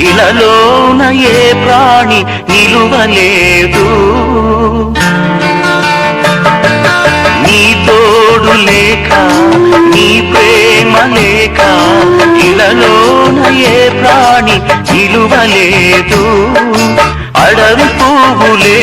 ఇలలోన ఏ ప్రాణి నిలువలేదు, నీ తోడు లేక నీ ప్రేమ లేక ఇలలోన ఏ ప్రాణి నిలువలేదు. అడవి పువ్వులే